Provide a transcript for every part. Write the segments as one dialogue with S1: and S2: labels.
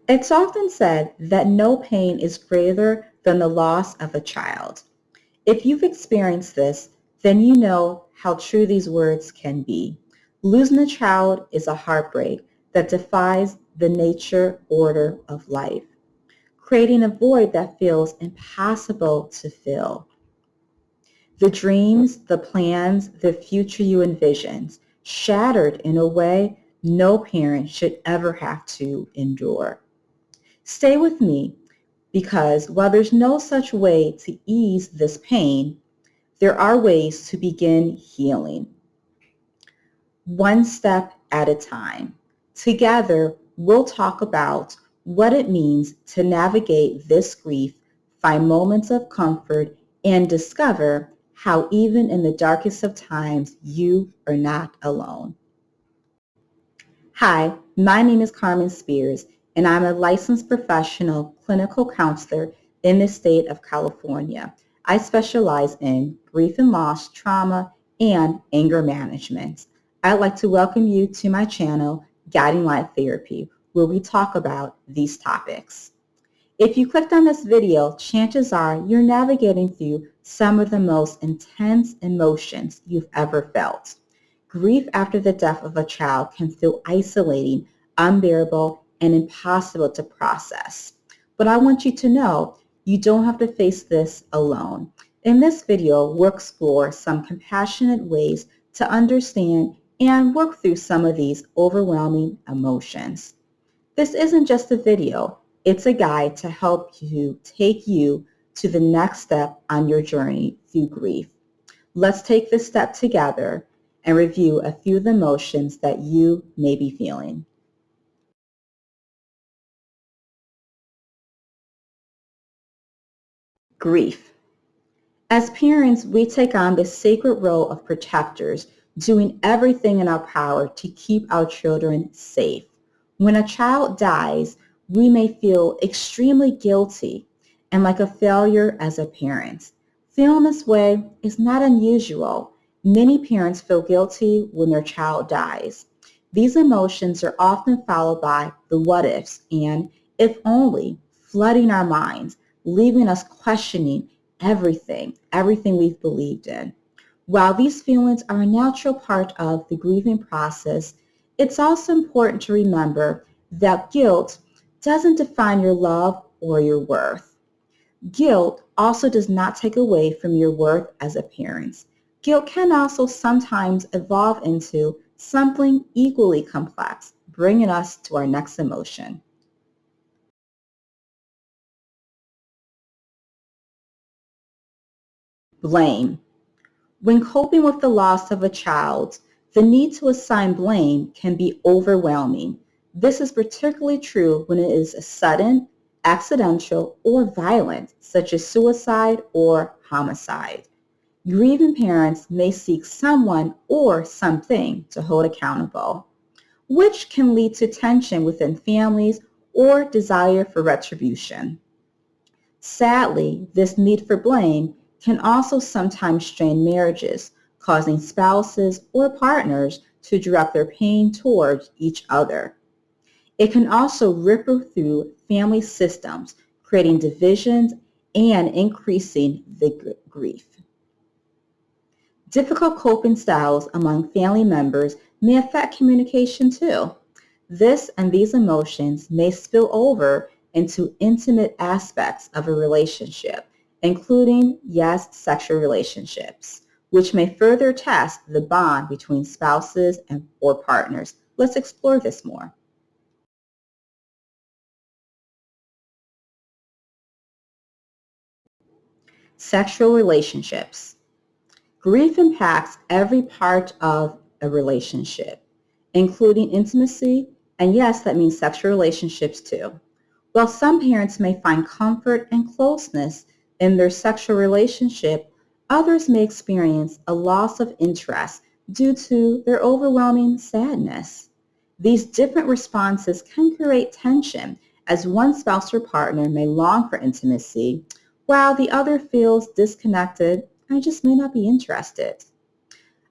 S1: It's often said that no pain is greater than the loss of a child. If you've experienced this, then you know how true these words can be. Losing a child is a heartbreak that defies the nature order of life, creating a void that feels impossible to fill. The dreams, the plans, the future you envisioned, shattered in a way no parent should ever have to endure. Stay with me because while there's no such way to ease this pain, there are ways to begin healing, one step at a time. Together, we'll talk about what it means to navigate this grief, find moments of comfort, and discover how even in the darkest of times, you are not alone. Hi, my name is Carmen Spears, and I'm a licensed professional clinical counselor in the state of California. I specialize in grief and loss, trauma, and anger management. I'd like to welcome you to my channel, Guiding Light Therapy, where we talk about these topics. If you clicked on this video, chances are you're navigating through some of the most intense emotions you've ever felt. Grief after the death of a child can feel isolating, unbearable, and impossible to process. But I want you to know you don't have to face this alone. In this video, we'll explore some compassionate ways to understand and work through some of these overwhelming emotions. This isn't just a video, it's a guide to help you take you to the next step on your journey through grief. Let's take this step together and review a few of the emotions that you may be feeling. Grief. As parents, we take on the sacred role of protectors, doing everything in our power to keep our children safe. When a child dies, we may feel extremely guilty and like a failure as a parent. Feeling this way is not unusual. Many parents feel guilty when their child dies. These emotions are often followed by the what ifs and if only flooding our minds, leaving us questioning everything we've believed in. While these feelings are a natural part of the grieving process, it's also important to remember that guilt doesn't define your love or your worth. Guilt also does not take away from your worth as a parent. Guilt can also sometimes evolve into something equally complex, bringing us to our next emotion. Blame. When coping with the loss of a child, the need to assign blame can be overwhelming. This is particularly true when it is sudden, accidental, or violent, such as suicide or homicide. Grieving parents may seek someone or something to hold accountable, which can lead to tension within families or desire for retribution. Sadly, this need for blame can also sometimes strain marriages, causing spouses or partners to direct their pain towards each other. It can also ripple through family systems, creating divisions and increasing the grief. Difficult coping styles among family members may affect communication too. This and these emotions may spill over into intimate aspects of a relationship, including, yes, sexual relationships, which may further test the bond between spouses and or partners. Let's explore this more. Sexual relationships. Grief impacts every part of a relationship, including intimacy, and yes, that means sexual relationships too. While some parents may find comfort and closeness in their sexual relationship, others may experience a loss of interest due to their overwhelming sadness. These different responses can create tension as one spouse or partner may long for intimacy while the other feels disconnected and just may not be interested.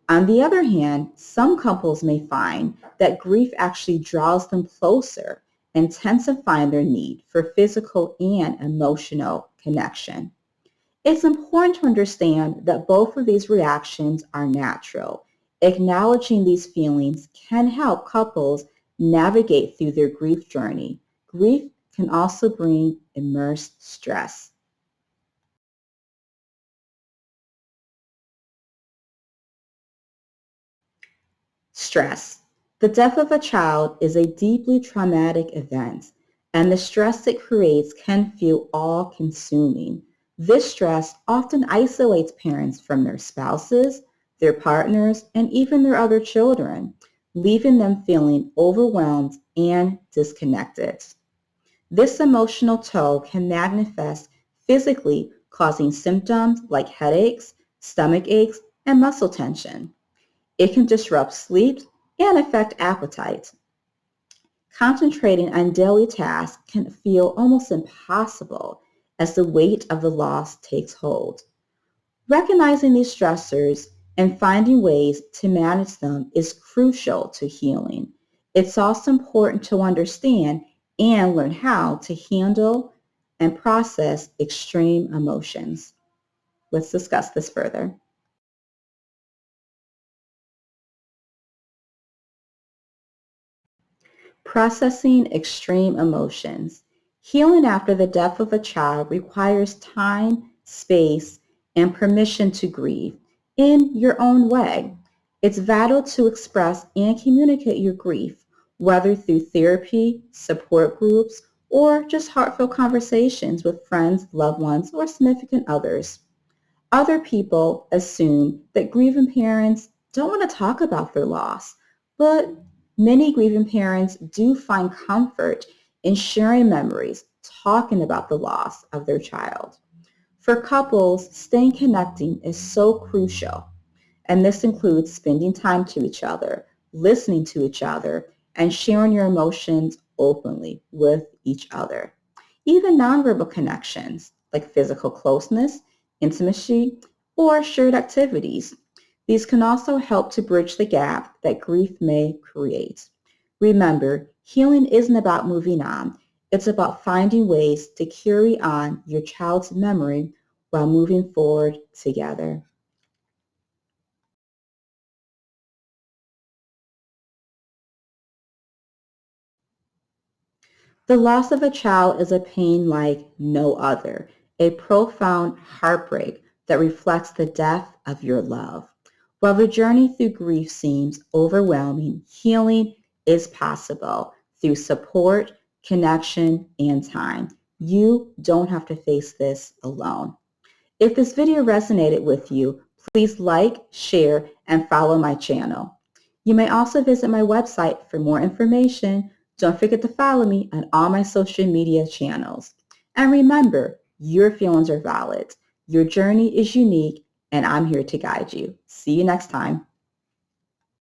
S1: On the other hand, some couples may find that grief actually draws them closer intensifying their need for physical and emotional connection. It's important to understand that both of these reactions are natural. Acknowledging these feelings can help couples navigate through their grief journey. Grief can also bring immense stress. Stress. The death of a child is a deeply traumatic event, and the stress it creates can feel all-consuming. This stress often isolates parents from their spouses, their partners, and even their other children, leaving them feeling overwhelmed and disconnected. This emotional toll can manifest physically, causing symptoms like headaches, stomach aches, and muscle tension. It can disrupt sleep and affect appetite. Concentrating on daily tasks can feel almost impossible as the weight of the loss takes hold. Recognizing these stressors and finding ways to manage them is crucial to healing. It's also important to understand and learn how to handle and process extreme emotions. Let's discuss this further. Processing extreme emotions. Healing after the death of a child requires time, space, and permission to grieve in your own way. It's vital to express and communicate your grief, whether through therapy, support groups, or just heartfelt conversations with friends, loved ones, or significant others. Other people assume that grieving parents don't want to talk about their loss, but many grieving parents do find comfort in sharing memories, talking about the loss of their child. For couples, staying connected is so crucial, and this includes spending time to each other, listening to each other, and sharing your emotions openly with each other. Even nonverbal connections like physical closeness, intimacy, or shared activities. These can also help to bridge the gap that grief may create. Remember, healing isn't about moving on. It's about finding ways to carry on your child's memory while moving forward together. The loss of a child is a pain like no other, a profound heartbreak that reflects the depth of your love. While the journey through grief seems overwhelming, healing is possible through support, connection, and time. You don't have to face this alone. If this video resonated with you, please like, share, and follow my channel. You may also visit my website for more information. Don't forget to follow me on all my social media channels. And remember, your feelings are valid. Your journey is unique, and I'm here to guide you. See you next time.